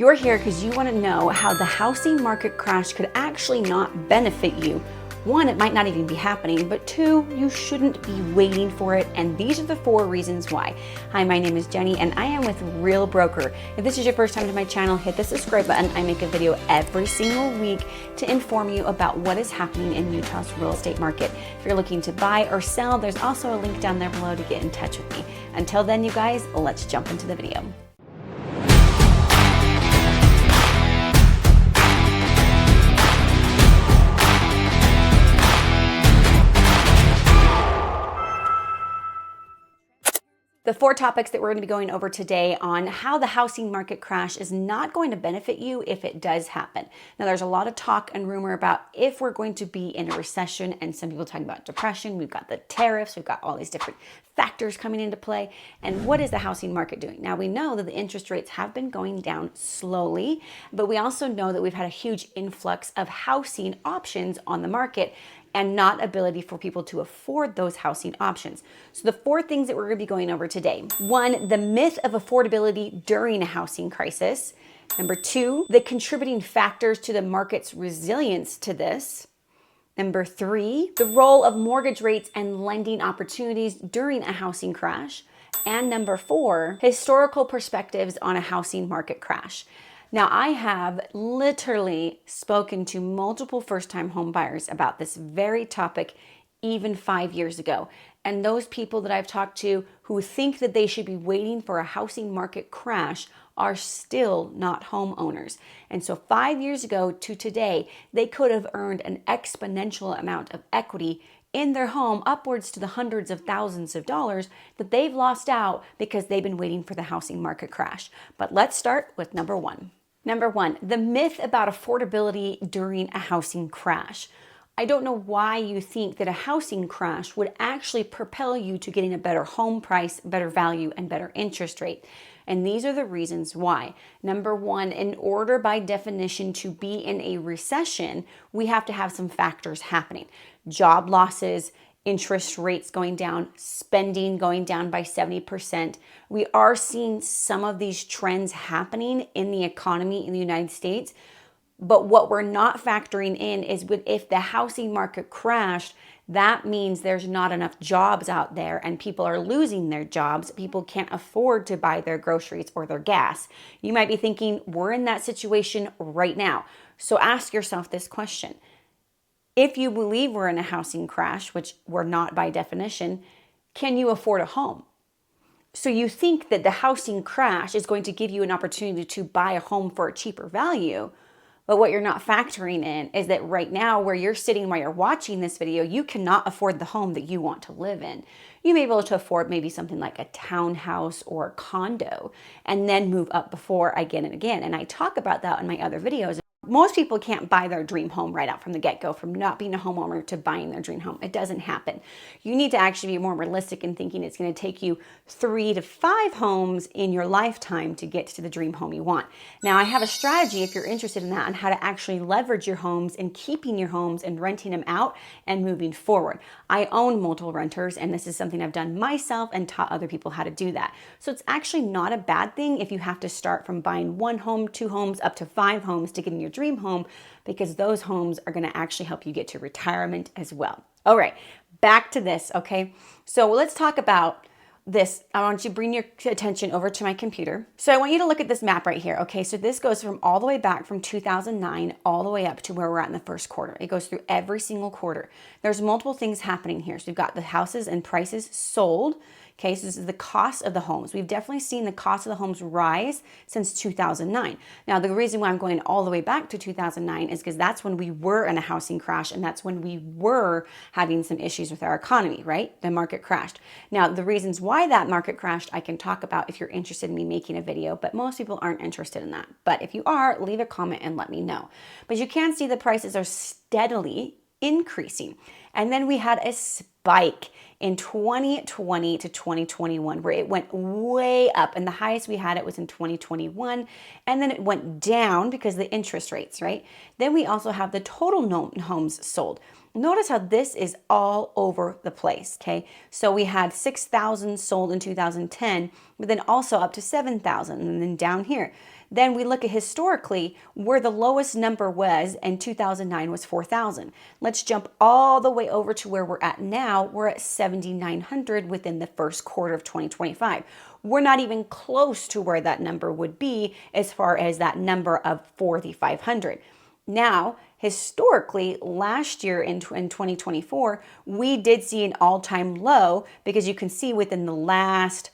You're here because you want to know how the housing market crash could actually not benefit you. One, it might not even be happening, but two, you shouldn't be waiting for it. And these are the 4 reasons why. Hi, my name is Jenny and I am with Real Broker. If this is your first time to my channel, hit the subscribe button. I make a video every single week to inform you about what is happening in Utah's real estate market. If you're looking to buy or sell, there's also a link down there below to get in touch with me. Until then, you guys, let's jump into the video. The 4 topics that we're going to be going over today on how the housing market crash is not going to benefit you if it does happen. Now, there's a lot of talk and rumor about if we're going to be in a recession, and some people talking about depression. We've got the tariffs, we've got all these different factors coming into play. And what is the housing market doing? Now, we know that the interest rates have been going down slowly, but we also know that we've had a huge influx of housing options on the market and not ability for people to afford those housing options. So the 4 things that we're going to be going over today. 1, the myth of affordability during a housing crisis. Number 2, the contributing factors to the market's resilience to this. Number 3, the role of mortgage rates and lending opportunities during a housing crash. And number 4, historical perspectives on a housing market crash. Now, I have literally spoken to multiple first-time home buyers about this very topic even 5 years ago. And those people that I've talked to who think that they should be waiting for a housing market crash are still not homeowners. And so 5 years ago to today, they could have earned an exponential amount of equity in their home, upwards to the hundreds of thousands of dollars that they've lost out because they've been waiting for the housing market crash. But let's start with number 1. Number 1, the myth about affordability during a housing crash. I don't know why you think that a housing crash would actually propel you to getting a better home price, better value, and better interest rate. And these are the reasons why. Number 1, in order by definition to be in a recession, we have to have some factors happening. Job losses, interest rates going down, spending going down by 70%. We are seeing some of these trends happening in the economy in the United States. But what we're not factoring in is if the housing market crashed, that means there's not enough jobs out there and people are losing their jobs. People can't afford to buy their groceries or their gas. You might be thinking, we're in that situation right now. So ask yourself this question. If you believe we're in a housing crash, which we're not by definition, can you afford a home? So you think that the housing crash is going to give you an opportunity to buy a home for a cheaper value, but what you're not factoring in is that right now where you're sitting while you're watching this video, you cannot afford the home that you want to live in. You may be able to afford maybe something like a townhouse or a condo and then move up before again and again. And I talk about that in my other videos. Most people can't buy their dream home right out from the get-go, from not being a homeowner to buying their dream home. It doesn't happen. You need to actually be more realistic in thinking it's going to take you 3 to 5 homes in your lifetime to get to the dream home you want. Now, I have a strategy if you're interested in that on how to actually leverage your homes and keeping your homes and renting them out and moving forward. I own multiple renters, and this is something I've done myself and taught other people how to do that. So it's actually not a bad thing if you have to start from buying 1 home, 2 homes, up to 5 homes to get in your dream home, because those homes are going to actually help you get to retirement as well. All right, back to this, okay? So let's talk about this. I want you to bring your attention over to my computer. So I want you to look at this map right here, okay? So this goes from all the way back from 2009 all the way up to where we're at in the first quarter. It goes through every single quarter. There's multiple things happening here. So we've got the houses and prices sold. Okay, so this is the cost of the homes. We've definitely seen the cost of the homes rise since 2009. Now, the reason why I'm going all the way back to 2009 is because that's when we were in a housing crash and that's when we were having some issues with our economy, right? The market crashed. Now, the reasons why that market crashed, I can talk about if you're interested in me making a video, but most people aren't interested in that. But if you are, leave a comment and let me know. But you can see the prices are steadily increasing. And then we had a spike in 2020 to 2021 where it went way up, and the highest we had it was in 2021, and then it went down because of the interest rates, right? Then we also have the total homes sold. Notice how this is all over the place, okay? So we had 6,000 sold in 2010, but then also up to 7,000, and then down here. Then we look at historically where the lowest number was in 2009 was 4,000. Let's jump all the way over to where we're at now. We're at 7,900 within the first quarter of 2025. We're not even close to where that number would be as far as that number of 4,500. Now, historically, last year in 2024, we did see an all-time low because you can see within the last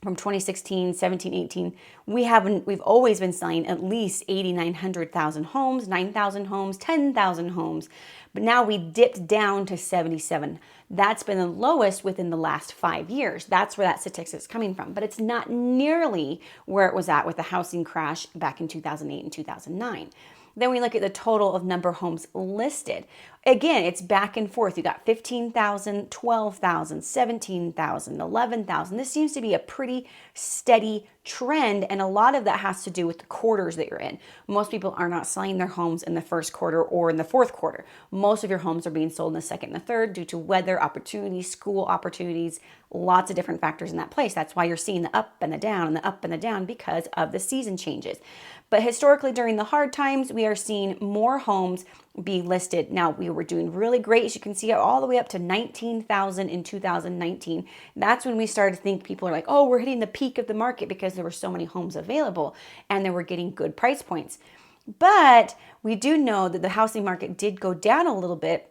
from 2016, 17, 18, we've always been selling at least 9,000 homes, 9,000 homes, 10,000 homes. But now we dipped down to 77. That's been the lowest within the last 5 years. That's where that statistic is coming from. But it's not nearly where it was at with the housing crash back in 2008 and 2009. Then we look at the total of number of homes listed. Again, it's back and forth. You got 15,000, 12,000, 17,000, 11,000. This seems to be a pretty steady trend, and a lot of that has to do with the quarters that you're in. Most people are not selling their homes in the first quarter or in the fourth quarter. Most of your homes are being sold in the second and the third due to weather opportunities, school opportunities, lots of different factors in that place. That's why you're seeing the up and the down and the up and the down because of the season changes. But historically, during the hard times, we are seeing more homes be listed. Now, we were doing really great, as you can see, all the way up to 19,000 in 2019. That's when we started to think people are like, oh, we're hitting the peak of the market because there were so many homes available and they were getting good price points. But we do know that the housing market did go down a little bit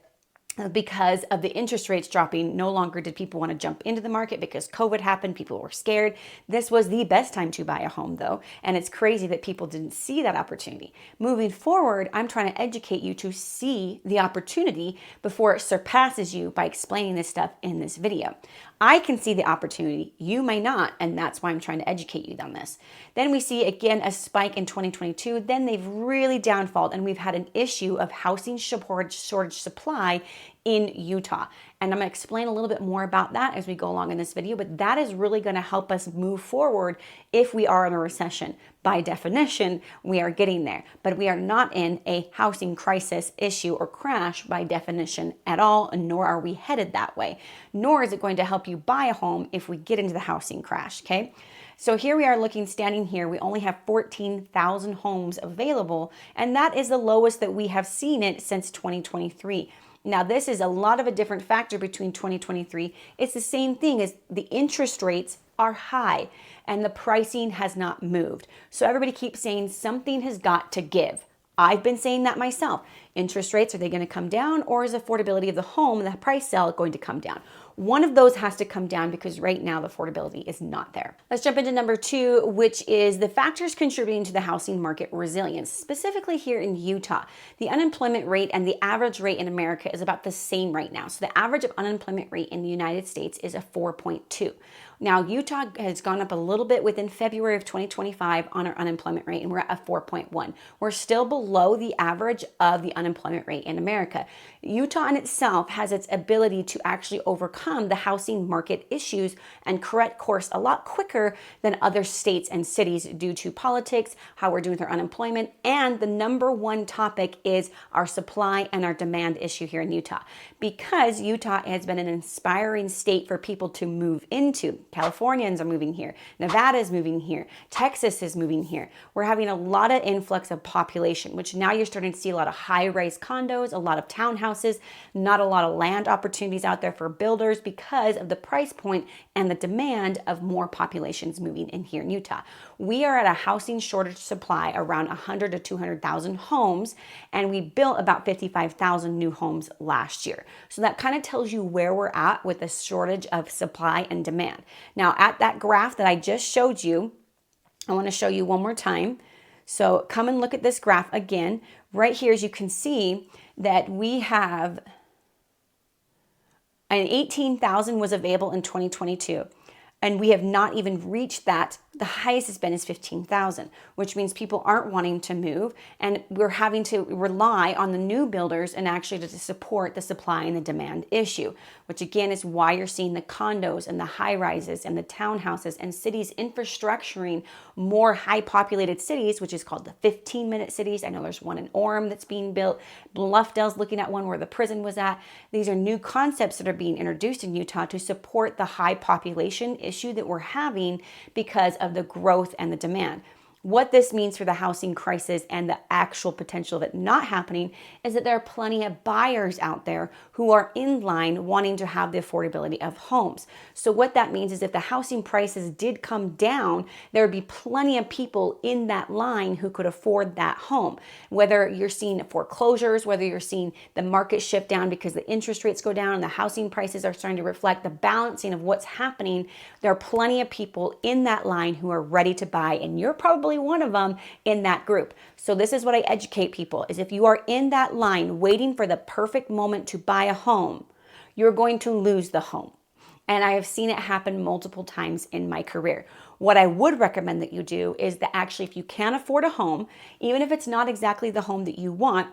because of the interest rates dropping. No longer did people want to jump into the market because COVID happened. People were scared. This was the best time to buy a home, though. And it's crazy that people didn't see that opportunity. Moving forward, I'm trying to educate you to see the opportunity before it surpasses you by explaining this stuff in this video. I can see the opportunity. You may not, and that's why I'm trying to educate you on this. Then we see, again, a spike in 2022. Then they've really downfalled, and we've had an issue of housing shortage supply in Utah. And I'm going to explain a little bit more about that as we go along in this video, but that is really going to help us move forward if we are in a recession. By definition, we are getting there, but we are not in a housing crisis issue or crash by definition at all, nor are we headed that way, nor is it going to help you buy a home if we get into the housing crash, okay? So here we are standing here, we only have 14,000 homes available, and that is the lowest that we have seen it since 2023. Now, this is a lot of a different factor between 2023. It's the same thing as the interest rates are high and the pricing has not moved. So everybody keeps saying something has got to give. I've been saying that myself. Interest rates, are they going to come down, or is affordability of the home and the price sale going to come down? One of those has to come down because right now the affordability is not there. Let's jump into number 2, which is the factors contributing to the housing market resilience, specifically here in Utah. The unemployment rate and the average rate in America is about the same right now. So the average of unemployment rate in the United States is a 4.2. Now, Utah has gone up a little bit within February of 2025 on our unemployment rate, and we're at a 4.1. We're still below the average of the unemployment rate in America. Utah in itself has its ability to actually overcome the housing market issues and correct course a lot quicker than other states and cities due to politics, how we're doing with our unemployment, and the number one topic is our supply and our demand issue here in Utah. Because Utah has been an inspiring state for people to move into. Californians are moving here. Nevada is moving here. Texas is moving here. We're having a lot of influx of population, which now you're starting to see a lot of high-rise condos, a lot of townhouses, not a lot of land opportunities out there for builders because of the price point and the demand of more populations moving in here in Utah. We are at a housing shortage supply around 100 to 200,000 homes, and we built about 55,000 new homes last year. So that kind of tells you where we're at with the shortage of supply and demand. Now, at that graph that I just showed you, I want to show you one more time. So come and look at this graph again. Right here, as you can see, that we have an 18,000 was available in 2022. And we have not even reached that. The highest it's been is 15,000, which means people aren't wanting to move. And we're having to rely on the new builders and actually to support the supply and the demand issue, which again is why you're seeing the condos and the high rises and the townhouses and cities infrastructuring more high populated cities, which is called the 15-minute cities. I know there's one in Orem that's being built. Bluffdale's looking at one where the prison was at. These are new concepts that are being introduced in Utah to support the high population issue that we're having because of the growth and the demand. What this means for the housing crisis and the actual potential of it not happening is that there are plenty of buyers out there who are in line wanting to have the affordability of homes. So what that means is if the housing prices did come down, there would be plenty of people in that line who could afford that home. Whether you're seeing foreclosures, whether you're seeing the market shift down because the interest rates go down and the housing prices are starting to reflect the balancing of what's happening, there are plenty of people in that line who are ready to buy, and you're probably one of them in that group. So this is what I educate people is if you are in that line waiting for the perfect moment to buy a home, you're going to lose the home. And I have seen it happen multiple times in my career. What I would recommend that you do is that actually if you can afford a home, even if it's not exactly the home that you want,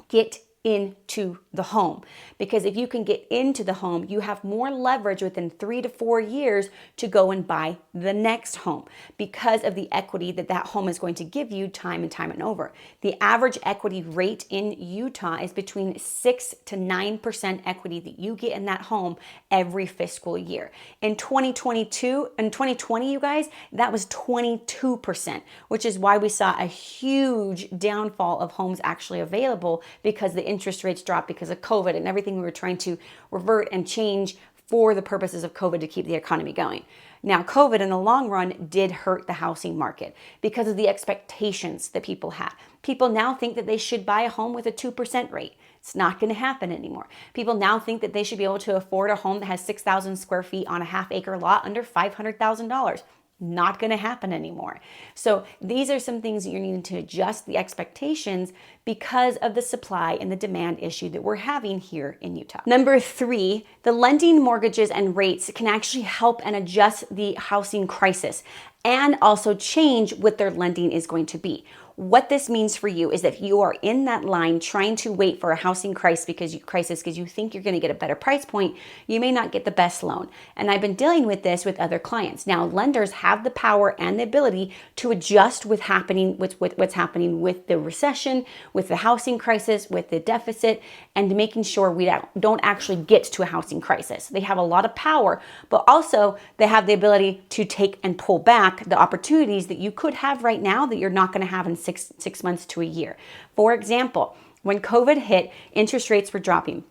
get into the home. Because if you can get into the home, you have more leverage within 3 to 4 years to go and buy the next home because of the equity that that home is going to give you time and over. The average equity rate in Utah is between 6 to 9% equity that you get in that home every fiscal year. In 2020, you guys, that was 22%, which is why we saw a huge downfall of homes actually available because the interest rates dropped because of COVID and everything we were trying to revert and change for the purposes of COVID to keep the economy going. Now, COVID in the long run did hurt the housing market because of the expectations that people had. People now think that they should buy a home with a 2% rate. It's not going to happen anymore. People now think that they should be able to afford a home that has 6,000 square feet on a half-acre lot under $500,000. Not going to happen anymore. So these are some things that you're needing to adjust the expectations because of the supply and the demand issue that we're having here in Utah. Number 3, the lending, mortgages, and rates can actually help and adjust the housing crisis and also change what their lending is going to be. What this means for you is that if you are in that line trying to wait for a housing crisis because you think you're going to get a better price point, you may not get the best loan. And I've been dealing with this with other clients. Now, lenders have the power and the ability to adjust with what's happening with the recession, with the housing crisis, with the deficit, and making sure we don't actually get to a housing crisis. They have a lot of power, but also they have the ability to take and pull back the opportunities that you could have right now that you're not going to have in six months to a year. For example, when COVID hit, interest rates were dropping.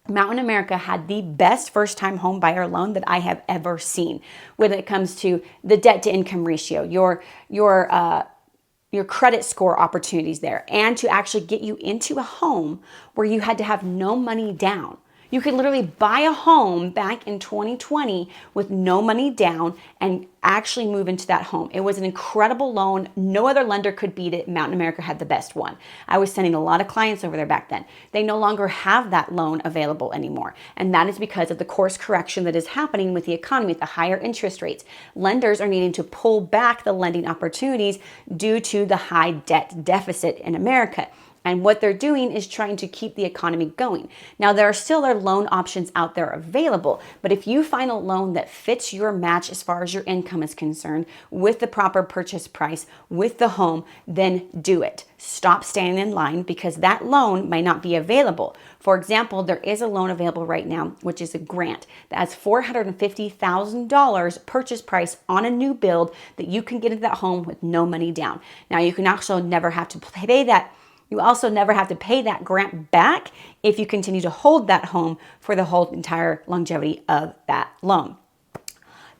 Mountain America had the best first-time home buyer loan that I have ever seen when it comes to the debt-to-income ratio, your credit score opportunities there, and to actually get you into a home where you had to have no money down. You could literally buy a home back in 2020 with no money down and actually move into that home. It was an incredible loan. No other lender could beat it. Mountain America had the best one. I was sending a lot of clients over there back then. They no longer have that loan available anymore. And that is because of the course correction that is happening with the economy, with the higher interest rates. Lenders are needing to pull back the lending opportunities due to the high debt deficit in America. And what they're doing is trying to keep the economy going. Now, there are still loan options out there available, but if you find a loan that fits your match as far as your income is concerned, with the proper purchase price, with the home, then do it. Stop standing in line because that loan might not be available. For example, there is a loan available right now, which is a grant that has $450,000 purchase price on a new build that you can get into that home with no money down. Now, you can also never have to pay that. You also never have to pay that grant back if you continue to hold that home for the whole entire longevity of that loan.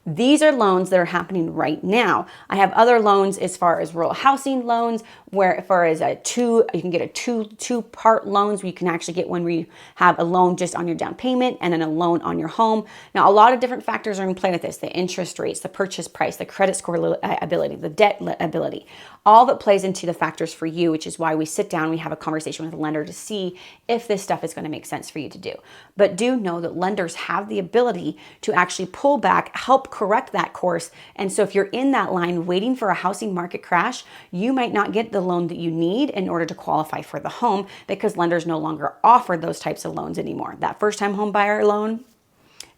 These are loans that are happening right now. I have other loans as far as rural housing loans, where as far as you can get a two-part loans where you can actually get one where you have a loan just on your down payment and then a loan on your home. Now, a lot of different factors are in play with this: the interest rates, the purchase price, the credit score ability, the debt ability. All that plays into the factors for you, which is why we sit down, we have a conversation with a lender to see if this stuff is going to make sense for you to do. But do know that lenders have the ability to actually pull back, help correct that course. And so if you're in that line waiting for a housing market crash, you might not get the loan that you need in order to qualify for the home because lenders no longer offer those types of loans anymore. That first-time home buyer loan,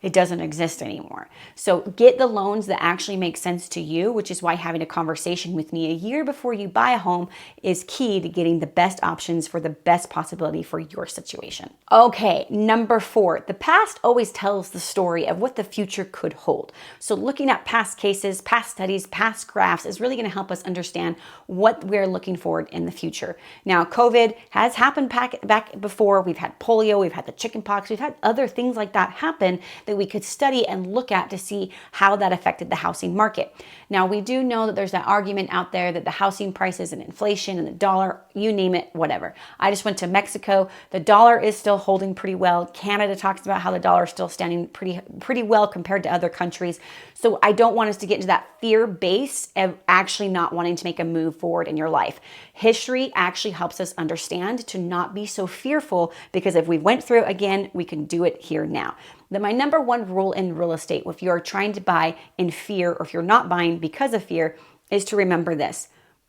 it doesn't exist anymore. So get the loans that actually make sense to you, which is why having a conversation with me a year before you buy a home is key to getting the best options for the best possibility for your situation. Okay, number 4, the past always tells the story of what the future could hold. So looking at past cases, past studies, past graphs is really going to help us understand what we're looking forward in the future. Now, COVID has happened back before. We've had polio, we've had the chickenpox, we've had other things like that happen that we could study and look at to see how that affected the housing market. Now, we do know that there's that argument out there that the housing prices and inflation and the dollar, you name it, whatever. I just went to Mexico. The dollar is still holding pretty well. Canada talks about how the dollar is still standing pretty well compared to other countries. So I don't want us to get into that fear base of actually not wanting to make a move forward in your life. History actually helps us understand to not be so fearful, because if we went through it again, we can do it here now. Then my number 1 rule in real estate, if you're trying to buy in fear or if you're not buying because of fear, is to remember this.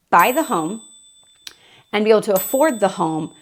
Buy the home and be able to afford the home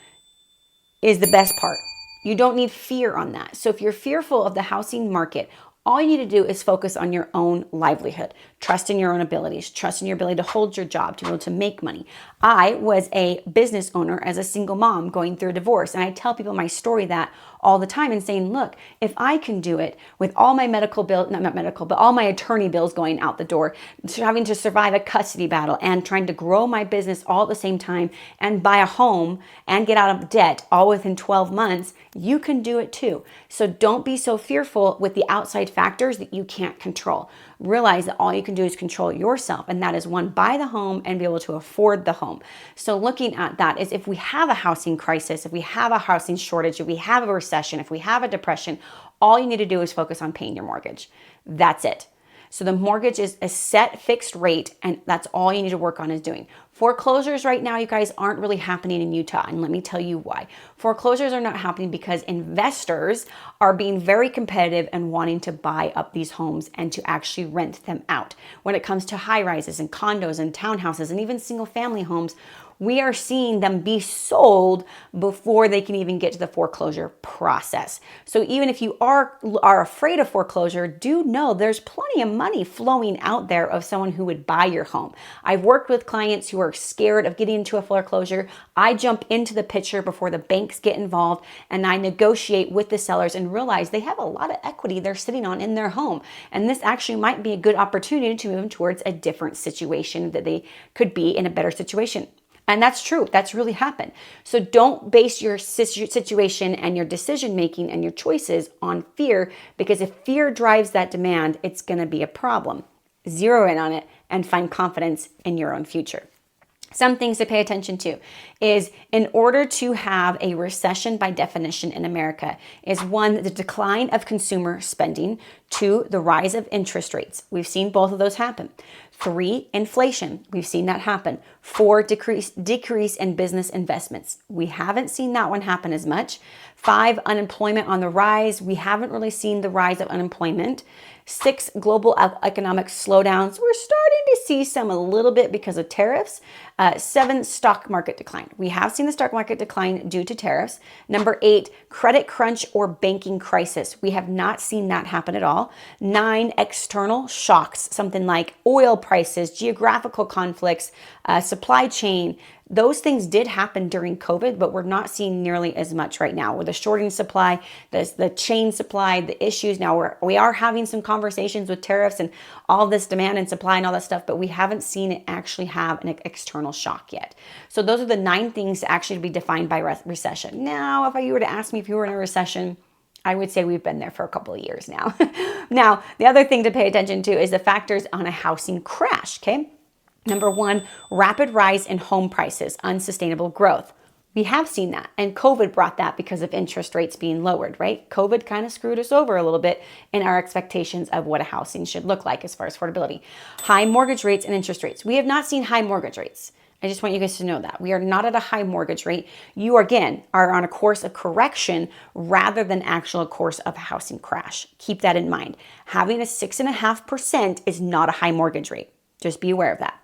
is the best part. You don't need fear on that. So if you're fearful of the housing market, all you need to do is focus on your own livelihood. Trust in your own abilities. Trust in your ability to hold your job, to be able to make money. I was a business owner as a single mom going through a divorce. And I tell people my story that all the time and saying, look, if I can do it with all my medical bills, not medical, but all my attorney bills going out the door, having to survive a custody battle and trying to grow my business all at the same time and buy a home and get out of debt all within 12 months, you can do it too. So don't be so fearful with the outside factors that you can't control. Realize that all you can do is control yourself, and that is 1, buy the home and be able to afford the home. So looking at that is, if we have a housing crisis, if we have a housing shortage, if we have a recession, if we have a depression, all you need to do is focus on paying your mortgage. That's it. So the mortgage is a set fixed rate, and that's all you need to work on is doing. Foreclosures right now, you guys, aren't really happening in Utah, and let me tell you why. Foreclosures are not happening because investors are being very competitive and wanting to buy up these homes and to actually rent them out. When it comes to high rises and condos and townhouses and even single family homes, we are seeing them be sold before they can even get to the foreclosure process. So even if you are afraid of foreclosure, do know there's plenty of money flowing out there of someone who would buy your home. I've worked with clients who are scared of getting into a foreclosure. I jump into the picture before the banks get involved, and I negotiate with the sellers and realize they have a lot of equity they're sitting on in their home. And this actually might be a good opportunity to move towards a different situation, that they could be in a better situation. And that's true. That's really happened. So don't base your situation and your decision making and your choices on fear, because if fear drives that demand, it's going to be a problem. Zero in on it and find confidence in your own future. Some things to pay attention to is, in order to have a recession by definition in America, is 1, the decline of consumer spending, 2, the rise of interest rates. We've seen both of those happen. 3, inflation. We've seen that happen. 4, decrease in business investments. We haven't seen that one happen as much. 5, unemployment on the rise. We haven't really seen the rise of unemployment. 6, global economic slowdowns. We're starting to see some a little bit because of tariffs. 7, stock market decline. We have seen the stock market decline due to tariffs. Number 8, credit crunch or banking crisis. We have not seen that happen at all. 9, external shocks, something like oil prices, geographical conflicts, supply chain. Those things did happen during COVID, but we're not seeing nearly as much right now. With the shorting supply, the chain supply, the issues. Now we are having some conversations with tariffs and all this demand and supply and all that stuff, but we haven't seen it actually have an external shock yet. So those are the 9 things actually to be defined by recession. Now, if you were to ask me if you were in a recession, I would say we've been there for a couple of years now. Now, the other thing to pay attention to is the factors on a housing crash, okay? Number 1, rapid rise in home prices, unsustainable growth. We have seen that, and COVID brought that because of interest rates being lowered, right? COVID kind of screwed us over a little bit in our expectations of what a housing should look like as far as affordability. High mortgage rates and interest rates. We have not seen high mortgage rates. I just want you guys to know that. We are not at a high mortgage rate. You, again, are on a course of correction rather than actual course of a housing crash. Keep that in mind. Having a 6.5% is not a high mortgage rate. Just be aware of that.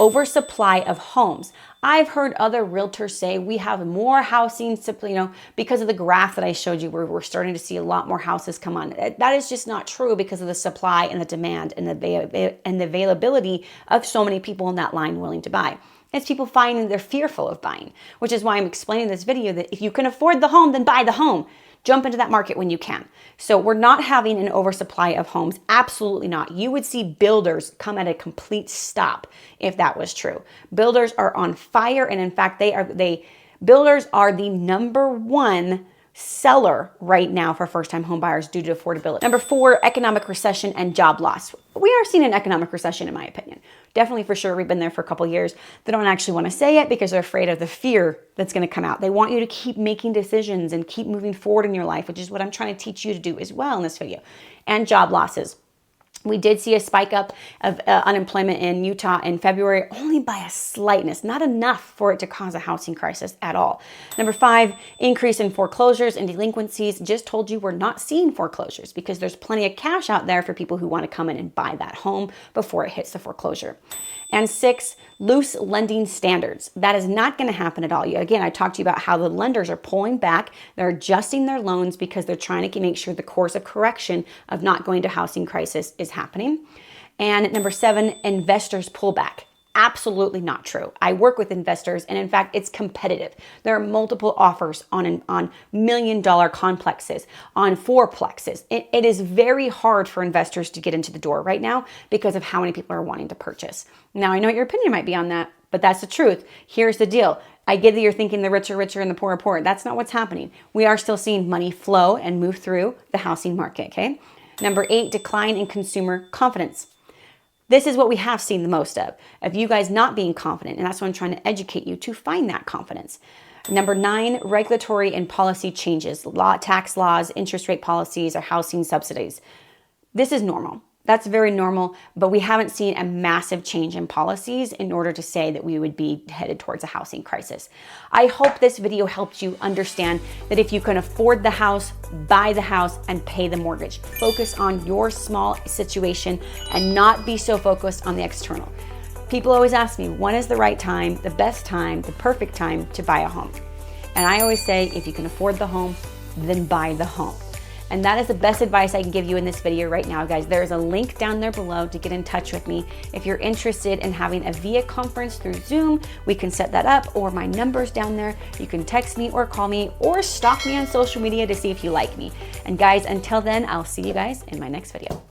oversupply of homes. I've heard other realtors say we have more housing simply, because of the graph that I showed you where we're starting to see a lot more houses come on. That is just not true because of the supply and the demand and the availability of so many people in that line willing to buy. It's people finding they're fearful of buying, which is why I'm explaining in this video that if you can afford the home, then buy the home. Jump into that market when you can. So we're not having an oversupply of homes. Absolutely not. You would see builders come at a complete stop if that was true. Builders are on fire. And in fact, builders are the number one seller right now for first-time home buyers due to affordability. Number 4, economic recession and job loss. We are seeing an economic recession, in my opinion. Definitely, for sure. We've been there for a couple of years. They don't actually want to say it because they're afraid of the fear that's going to come out. They want you to keep making decisions and keep moving forward in your life, which is what I'm trying to teach you to do as well in this video. And job losses. We did see a spike up of unemployment in Utah in February, only by a slightness, not enough for it to cause a housing crisis at all. Number 5, increase in foreclosures and delinquencies. Just told you we're not seeing foreclosures because there's plenty of cash out there for people who want to come in and buy that home before it hits the foreclosure. And 6, loose lending standards. That is not going to happen at all. Again, I talked to you about how the lenders are pulling back. They're adjusting their loans because they're trying to make sure the course of correction of not going to housing crisis is happening. And number 7, investors pull back. Absolutely not true. I work with investors, and in fact, it's competitive. There are multiple offers on $1 million complexes, on fourplexes. It is very hard for investors to get into the door right now because of how many people are wanting to purchase. Now, I know what your opinion might be on that, but that's the truth. Here's the deal. I get that you're thinking the rich are richer and the poor are poor. That's not what's happening. We are still seeing money flow and move through the housing market, okay? Number 8, decline in consumer confidence. This is what we have seen the most of you guys not being confident. And that's why I'm trying to educate you to find that confidence. Number 9, regulatory and policy changes, tax laws, interest rate policies, or housing subsidies. This is normal. That's very normal, but we haven't seen a massive change in policies in order to say that we would be headed towards a housing crisis. I hope this video helped you understand that if you can afford the house, buy the house, and pay the mortgage. Focus on your small situation and not be so focused on the external. People always ask me, when is the right time, the best time, the perfect time to buy a home? And I always say, if you can afford the home, then buy the home. And that is the best advice I can give you in this video right now, guys. There is a link down there below to get in touch with me. If you're interested in having a via conference through Zoom, we can set that up, or my number's down there. You can text me or call me or stalk me on social media to see if you like me. And guys, until then, I'll see you guys in my next video.